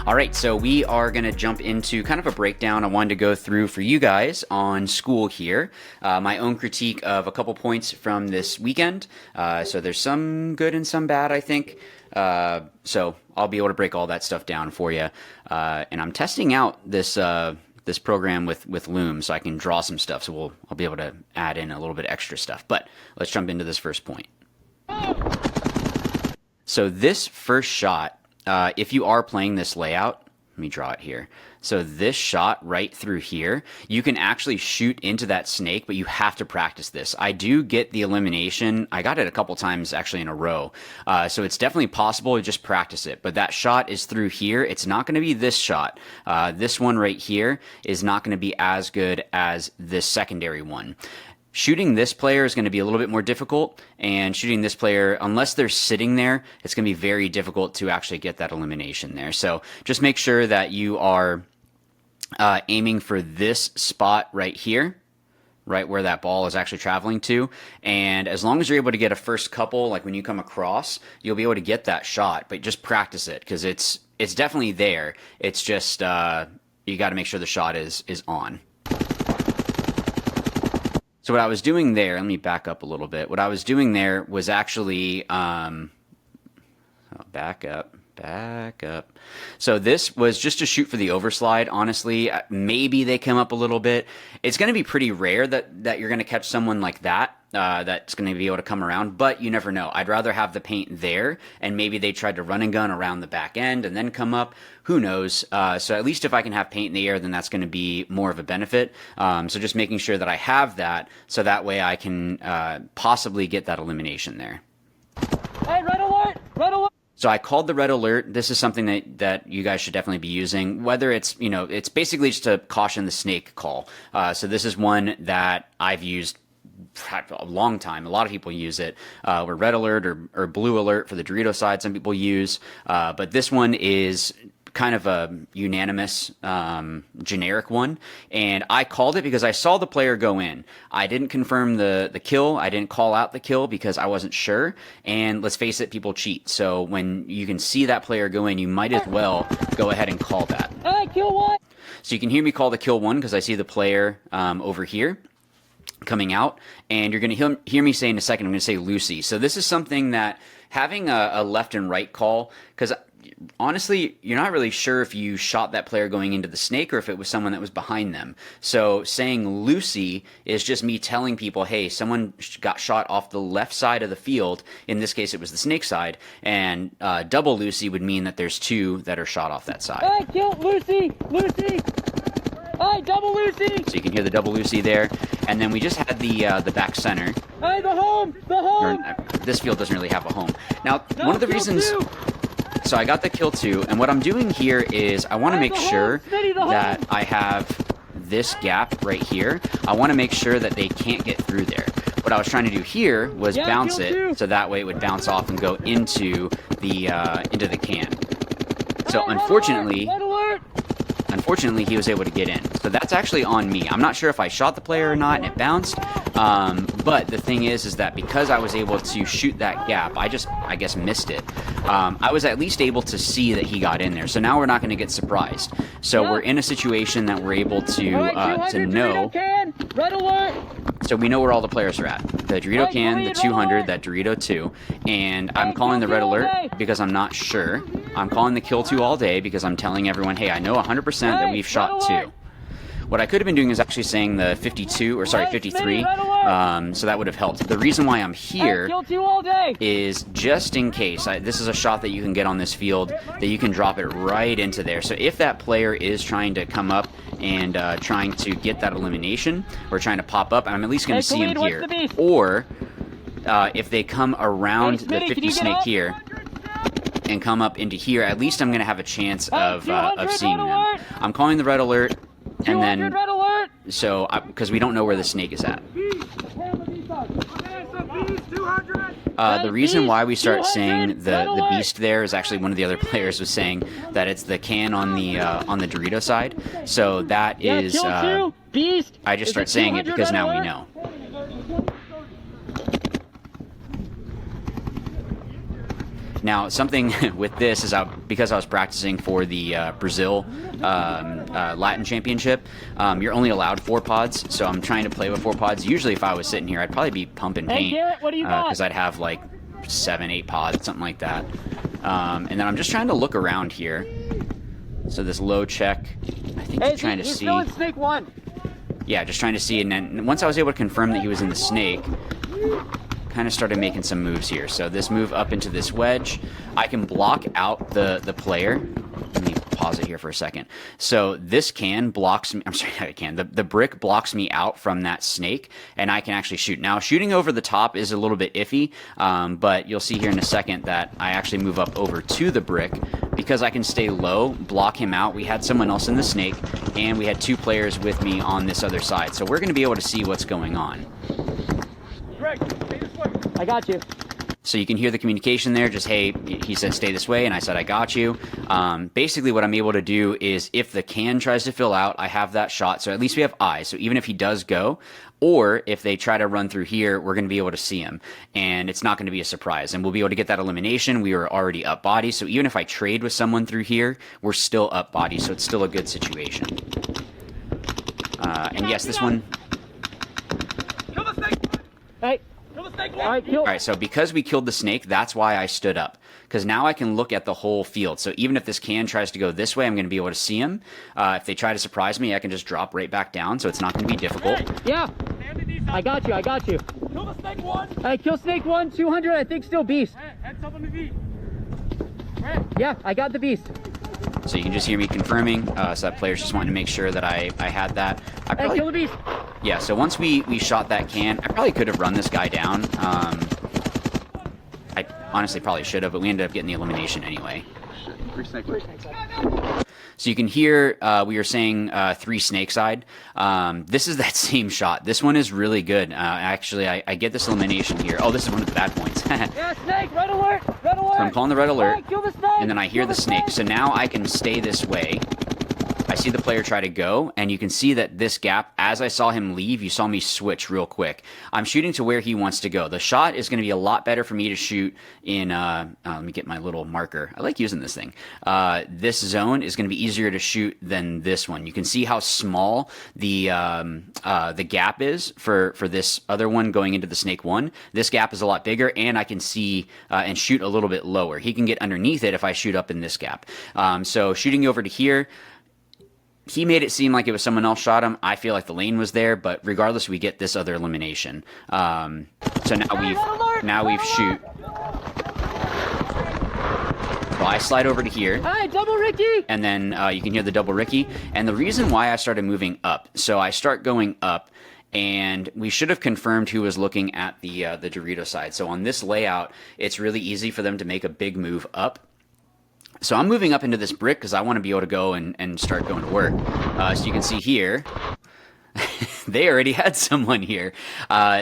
All right, so we are going to jump into kind of a breakdown I wanted to go through for you guys on school here. My own critique of a couple points from this weekend. So there's some good and some bad, I think. So I'll be able to break all that stuff down for you. And I'm testing out this this program with Loom so I can draw some stuff. So I'll be able to add in a little bit of extra stuff. But let's jump into this first point. So this first shot, if you are playing this layout, let me draw it here. So this shot right through here, you can actually shoot into that snake, but you have to practice this. I do get the elimination. I got it a couple times actually in a row. So it's definitely possible to just practice it. But that shot is through here. It's not going to be this shot. This one right here is not going to be as good as this secondary one. Shooting this player is going to be a little bit more difficult, and shooting this player, unless they're sitting there, it's going to be very difficult to actually get that elimination there. So just make sure that you are aiming for this spot right here, right where that ball is actually traveling to. And as long as you're able to get a first couple, like when you come across, you'll be able to get that shot, but just practice it because it's definitely there. It's just you got to make sure the shot is on. So what I was doing there, let me back up a little bit. What I was doing there was actually, back up. So this was just to shoot for the overslide, honestly. Maybe they come up a little bit. It's going to be pretty rare that you're going to catch someone like that. That's going to be able to come around, but you never know. I'd rather have the paint there, and maybe they tried to run and gun around the back end and then come up. Who knows? So at least if I can have paint in the air, then that's going to be more of a benefit. So just making sure that I have that, so that way I can possibly get that elimination there. Hey, red alert! Red alert! So I called the red alert. This is something that you guys should definitely be using, whether it's, it's basically just a caution the snake call. So this is one that I've used a long time. A lot of people use it. Where red alert or blue alert for the Dorito side, some people use. But this one is kind of a unanimous generic one, and I called it because I saw the player go in. I didn't confirm the kill. I didn't call out the kill because I wasn't sure, and let's face it, people cheat. So when you can see that player go in, you might as well go ahead and call that. Hey, kill one! So you can hear me call the kill one because I see the player over here coming out, and you're going to hear me say in a second, I'm going to say Lucy. So this is something that having a left and right call, because honestly, you're not really sure if you shot that player going into the snake or if it was someone that was behind them. So saying Lucy is just me telling people, hey, someone got shot off the left side of the field. In this case, it was the snake side. And double Lucy would mean that there's two that are shot off that side. Hey, kill Lucy! Lucy! Hey, double Lucy! So you can hear the double Lucy there. And then we just had the back center. Hey, the home! The home! This field doesn't really have a home. Now, No, one of the kill reasons... two. So I got the kill two, and what I'm doing here is I want to make sure that I have this gap right here. I want to make sure that they can't get through there. What I was trying to do here was bounce it, so that way it would bounce off and go into the can. So unfortunately, he was able to get in. So that's actually on me. I'm not sure if I shot the player or not, and it bounced. But the thing is that because I was able to shoot that gap, I guess missed it. I was at least able to see that he got in there. So now we're not going to get surprised. So we're in a situation that we're able to know. Red alert! So we know where all the players are at. The Dorito can, the 200, that Dorito 2. And I'm calling the red alert because I'm not sure. I'm calling the kill 2 all day because I'm telling everyone, hey, I know 100% that we've shot 2. What I could have been doing is actually saying the 52, or sorry, 53, so that would have helped. The reason why I'm here is just in case. This is a shot that you can get on this field, that you can drop it right into there. So if that player is trying to come up and trying to get that elimination, or trying to pop up, I'm at least going to see him here. Or if they come around the 50 snake here, and come up into here, at least I'm going to have a chance of seeing them. I'm calling the red alert. And then, so, because we don't know where the snake is at. The reason why we start saying the beast there is actually one of the other players was saying that it's the can on the Dorito side. So that is, I just start saying it because now we know. Now, something with this is because I was practicing for the Brazil Latin Championship, you're only allowed 4 pods, so I'm trying to play with 4 pods. Usually if I was sitting here, I'd probably be pumping paint. Hey, Garrett, what do you got? Because I'd have like 7, 8 pods, something like that. And then I'm just trying to look around here. So this low check, I think he's trying to see. He's still in snake 1. Yeah, just trying to see. And then once I was able to confirm that he was in the snake, kind of started making some moves here. So this move up into this wedge, I can block out the player. Let me pause it here for a second. So this can blocks me. I'm sorry, I can. The brick blocks me out from that snake, and I can actually shoot. Now, shooting over the top is a little bit iffy, but you'll see here in a second that I actually move up over to the brick because I can stay low, block him out. We had someone else in the snake, and we had 2 players with me on this other side. So we're going to be able to see what's going on. Greg, stay this way. I got you. So you can hear the communication there, just, hey, he said stay this way, and I said I got you. Basically what I'm able to do is if the can tries to fill out, I have that shot, so at least we have eyes. So even if he does go, or if they try to run through here, we're going to be able to see him, and it's not going to be a surprise. And we'll be able to get that elimination. We were already up body, so even if I trade with someone through here, we're still up body, so it's still a good situation. And yes, this one... Kill the snake. Hey. All right, so because we killed the snake, that's why I stood up. Because now I can look at the whole field. So even if this can tries to go this way, I'm going to be able to see him. If they try to surprise me, I can just drop right back down, so it's not going to be difficult. Yeah, I got you. Kill the snake 1. Hey, kill snake 1, 200, I think still beast. Heads up on the V. Yeah, I got the beast. So you can just hear me confirming, so that player's just wanting to make sure that I had that. Hey, kill the beast. Yeah, so once we shot that can, I probably could have run this guy down. I honestly probably should have, but we ended up getting the elimination anyway. So you can hear we were saying 3 snake side. This is that same shot. This one is really good. Actually, I get this elimination here. Oh, this is one of the bad points. Yeah, snake, red alert, red alert. So I'm calling the red alert, kill the snake, and then I hear the snake. So now I can stay this way. I see the player try to go, and you can see that this gap, as I saw him leave, you saw me switch real quick. I'm shooting to where he wants to go. The shot is going to be a lot better for me to shoot in, let me get my little marker. I like using this thing. This zone is going to be easier to shoot than this one. You can see how small the gap is for this other one going into the snake 1. This gap is a lot bigger, and I can see and shoot a little bit lower. He can get underneath it if I shoot up in this gap. So shooting over to here, he made it seem like it was someone else shot him. I feel like the lane was there, but regardless, we get this other elimination. So now we've shoot. So I slide over to here. Hey, double Ricky! And then you can hear the double Ricky. And the reason why I started moving up, so I start going up, and we should have confirmed who was looking at the Dorito side. So on this layout, it's really easy for them to make a big move up. So I'm moving up into this brick because I want to be able to go and start going to work. So you can see here, they already had someone here.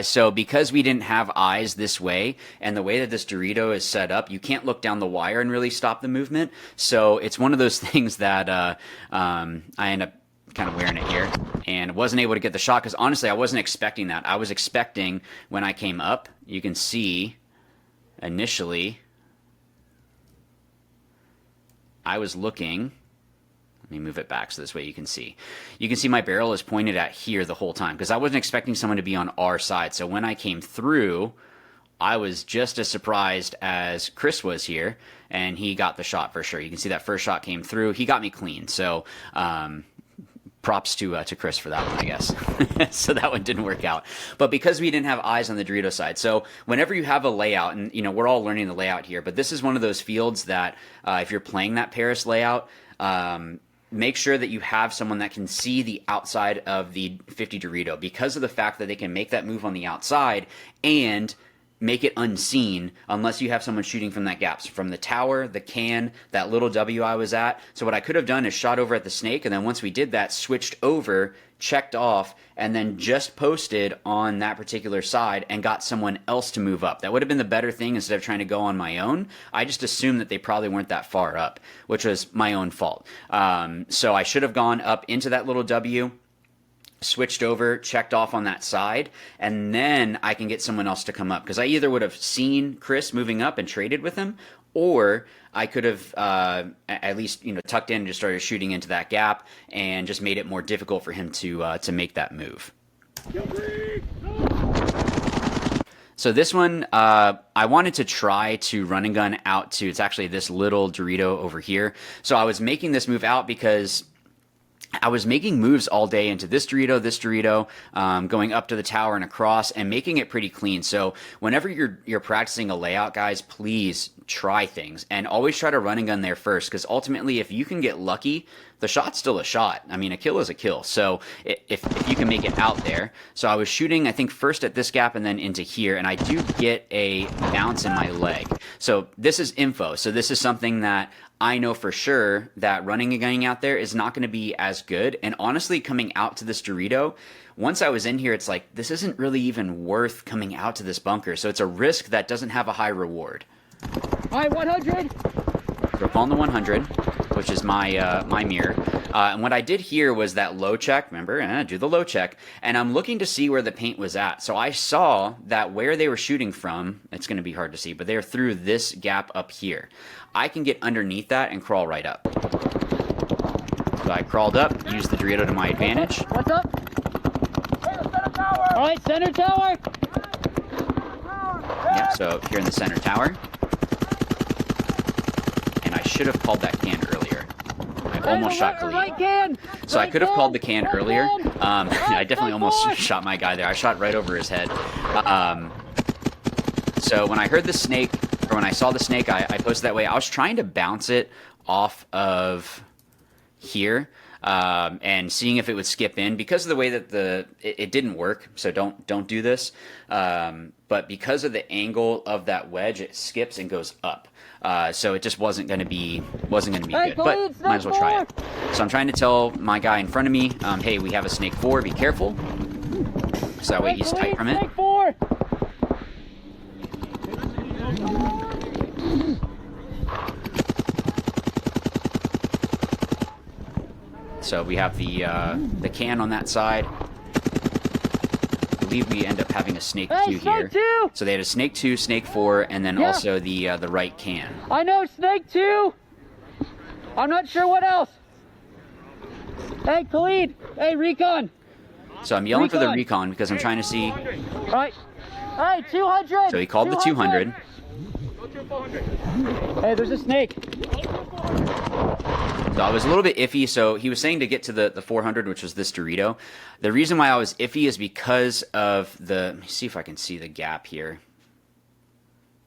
So because we didn't have eyes this way, and the way that this Dorito is set up, you can't look down the wire and really stop the movement. So it's one of those things that I end up kind of wearing it here and wasn't able to get the shot because honestly, I wasn't expecting that. I was expecting when I came up, you can see initially, I was looking, let me move it back so this way you can see. You can see my barrel is pointed at here the whole time because I wasn't expecting someone to be on our side. So when I came through, I was just as surprised as Chris was here, and he got the shot for sure. You can see that first shot came through. He got me clean. So props to Chris for that one, I guess. So that one didn't work out. But because we didn't have eyes on the Dorito side, so whenever you have a layout, and we're all learning the layout here, but this is one of those fields that if you're playing that Paris layout, make sure that you have someone that can see the outside of the 50 Dorito because of the fact that they can make that move on the outside and make it unseen unless you have someone shooting from that gap. So from the tower, the can, that little W I was at. So what I could have done is shot over at the snake, and then once we did that, switched over, checked off, and then just posted on that particular side and got someone else to move up. That would have been the better thing instead of trying to go on my own. I just assumed that they probably weren't that far up, which was my own fault. So I should have gone up into that little W, switched over, checked off on that side, and then I can get someone else to come up. Because I either would have seen Chris moving up and traded with him, or I could have at least tucked in and just started shooting into that gap and just made it more difficult for him to make that move. So this one, I wanted to try to run and gun out to, it's actually this little Dorito over here. So I was making this move out because I was making moves all day into this Dorito, going up to the tower and across, and making it pretty clean. So whenever you're practicing a layout, guys, please try things and always try to run and gun there first, because ultimately, if you can get lucky, the shot's still a shot. I mean, a kill is a kill. So if you can make it out there. So I was shooting, I think, first at this gap and then into here, and I do get a bounce in my leg. So this is info. So this is something that I know for sure that running and gunning out there is not going to be as good. And honestly, coming out to this Dorito, once I was in here, it's like, this isn't really even worth coming out to this bunker. So it's a risk that doesn't have a high reward. All right, 100. So falling to 100, which is my my mirror. And what I did here was that low check. Remember, do the low check. And I'm looking to see where the paint was at. So I saw that where they were shooting from, it's going to be hard to see, but they're through this gap up here. I can get underneath that and crawl right up. So I crawled up, used the Dorito to my advantage. What's up? All right, center tower. Yep, so here in the center tower. And I should have called that can earlier. I almost shot Khalid. Right can. So I could have called the can earlier. Can. I definitely almost shot my guy there. I shot right over his head. So when I heard the snake, or when I saw the snake, I posted that way. I was trying to bounce it off of here and seeing if it would skip in, because of the way that it didn't work. So don't do this. But because of the angle of that wedge, it skips and goes up. So it just wasn't going to be good. But might as well try it. So I'm trying to tell my guy in front of me, hey, we have a snake 4. Be careful. So that way he's tight from it. Snake 4. So we have the can on that side. I believe we end up having a snake 2 here. Two. So they had a snake 2, snake 4, and then also the right can. I know snake 2. I'm not sure what else. Hey, Khalid. Hey, recon. So I'm yelling for the recon because I'm trying to see. All right. Hey, 200. So he called the 200. Hey, there's a snake. So I was a little bit iffy. So he was saying to get to the 400, which was this Dorito. The reason why I was iffy is because of let me see if I can see the gap here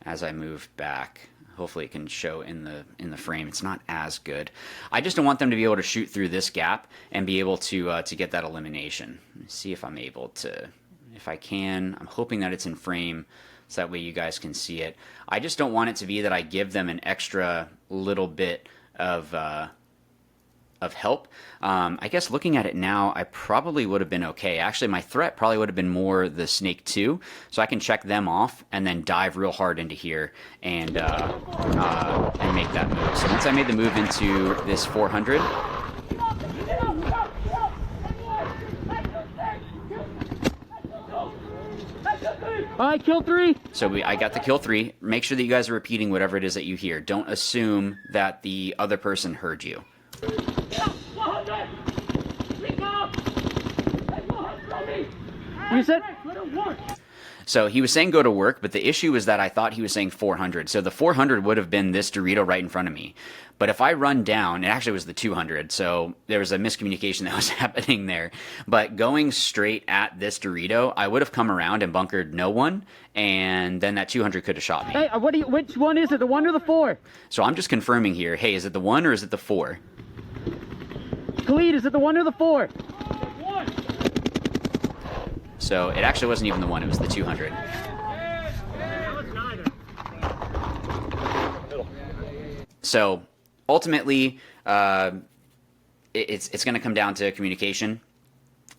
as I move back. Hopefully it can show in the frame. It's not as good. I just don't want them to be able to shoot through this gap and be able to get that elimination. Let me see if I'm able to. If I can, I'm hoping that it's in frame so that way you guys can see it. I just don't want it to be that I give them an extra little bit of help. I guess looking at it now, I probably would have been okay. Actually, my threat probably would have been more the snake 2, so I can check them off and then dive real hard into here and make that move. So once I made the move into this 400. All right, kill 3. So I got the kill 3. Make sure that you guys are repeating whatever it is that you hear. Don't assume that the other person heard you. You said? So he was saying go to work, but the issue is that I thought he was saying 400. So the 400 would have been this Dorito right in front of me. But if I run down, it actually was the 200, so there was a miscommunication that was happening there. But going straight at this Dorito, I would have come around and bunkered no one, and then that 200 could have shot me. Hey, which one is it, the 1 or the 4? So I'm just confirming here. Hey, is it the 1 or is it the 4? Khalid, is it the 1 or the 4? So it actually wasn't even the 1, it was the 200. So ultimately, it's going to come down to communication.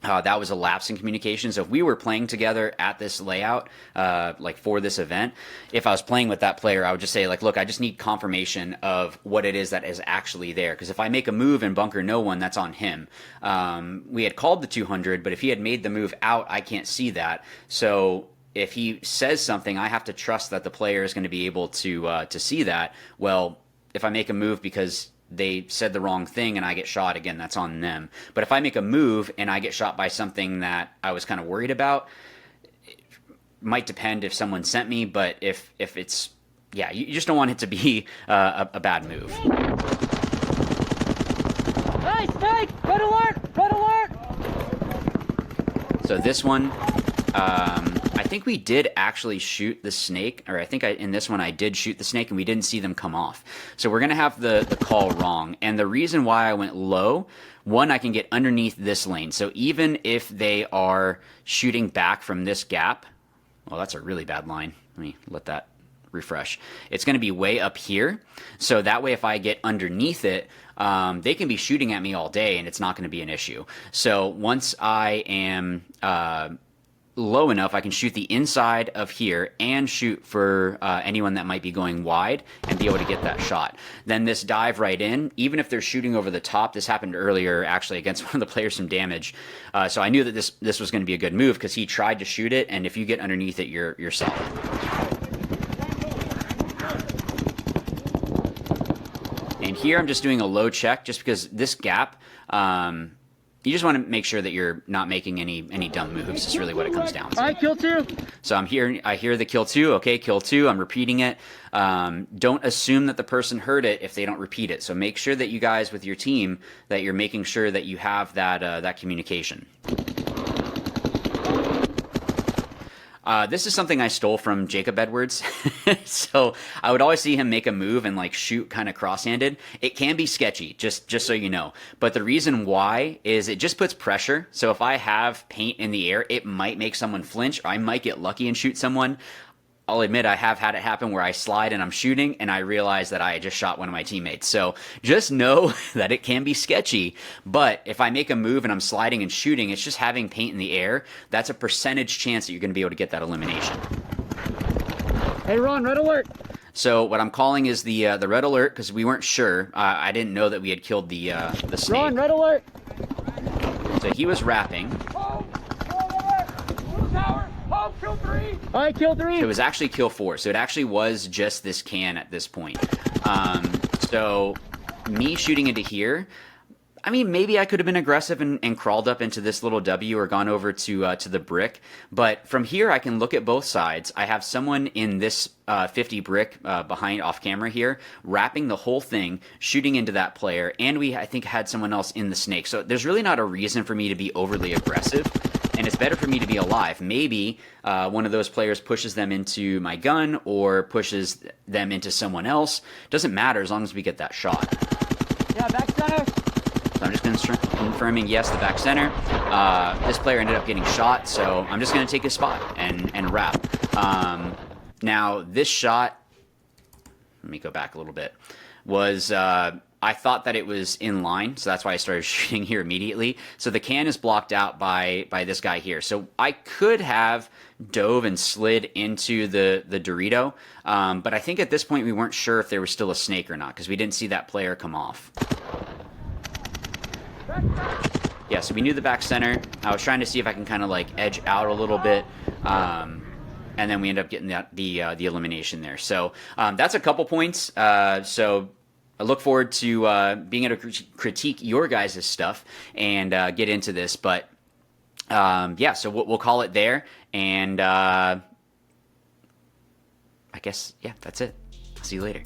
That was a lapse in communication. So if we were playing together at this layout, like for this event, if I was playing with that player, I would just say, like, look, I just need confirmation of what it is that is actually there. Because if I make a move and bunker no one, that's on him. We had called the 200, but if he had made the move out, I can't see that. So if he says something, I have to trust that the player is going to be able to see that. Well, if I make a move because they said the wrong thing and I get shot, again, that's on them. But if I make a move and I get shot by something that I was kind of worried about, it might depend if someone sent me, but if it's, yeah, you just don't want it to be a bad move. Hey, snake! Red alert! Red alert! So this one, I think we did actually shoot the snake, or I think in this one I did shoot the snake and we didn't see them come off. So we're going to have the call wrong. And the reason why I went low, one, I can get underneath this lane. So even if they are shooting back from this gap, well, that's a really bad line. Let me let that refresh. It's going to be way up here. So that way if I get underneath it, they can be shooting at me all day and it's not going to be an issue. So once I am low enough, I can shoot the inside of here and shoot for anyone that might be going wide and be able to get that shot. Then this dive right in, even if they're shooting over the top, this happened earlier actually against one of the players, some damage. So I knew that this was going to be a good move because he tried to shoot it, and if you get underneath it, you're solid. And here I'm just doing a low check just because this gap, you just want to make sure that you're not making any dumb moves. Is really what it comes down to. All right, kill 2. So I'm here. I hear the kill 2. Okay, kill 2. I'm repeating it. Don't assume that the person heard it if they don't repeat it. So make sure that you guys with your team that you're making sure that you have that communication. This is something I stole from Jacob Edwards. So I would always see him make a move and like shoot kind of cross-handed. It can be sketchy, just so you know. But the reason why is it just puts pressure. So if I have paint in the air, it might make someone flinch, or I might get lucky and shoot someone. I'll admit I have had it happen where I slide and I'm shooting and I realize that I just shot one of my teammates. So just know that it can be sketchy, but if I make a move and I'm sliding and shooting, it's just having paint in the air. That's a percentage chance that you're going to be able to get that elimination. Hey, Ron, red alert! So what I'm calling is the red alert because we weren't sure. I didn't know that we had killed the snake. Ron, red alert! So he was rapping. Kill 3! All right, kill 3! It was actually kill 4, so it actually was just this can at this point. So me shooting into here, I mean, maybe I could have been aggressive and crawled up into this little W or gone over to the brick, but from here I can look at both sides. I have someone in this 50 brick behind off camera here, wrapping the whole thing, shooting into that player, and I think had someone else in the snake. So there's really not a reason for me to be overly aggressive. And it's better for me to be alive. Maybe one of those players pushes them into my gun or pushes them into someone else. Doesn't matter as long as we get that shot. Yeah, back center. So I'm just confirming, yes, the back center. This player ended up getting shot, so I'm just going to take his spot and wrap. Now, this shot, let me go back a little bit, was... I thought that it was in line, so that's why I started shooting here immediately. So the can is blocked out by this guy here. So I could have dove and slid into the Dorito, but I think at this point we weren't sure if there was still a snake or not because we didn't see that player come off. Yeah, so we knew the back center. I was trying to see if I can kind of like edge out a little bit. And then we ended up getting the elimination there. So that's a couple points. So I look forward to being able to critique your guys' stuff and get into this. But yeah, so we'll call it there. And I guess, yeah, that's it. I'll see you later.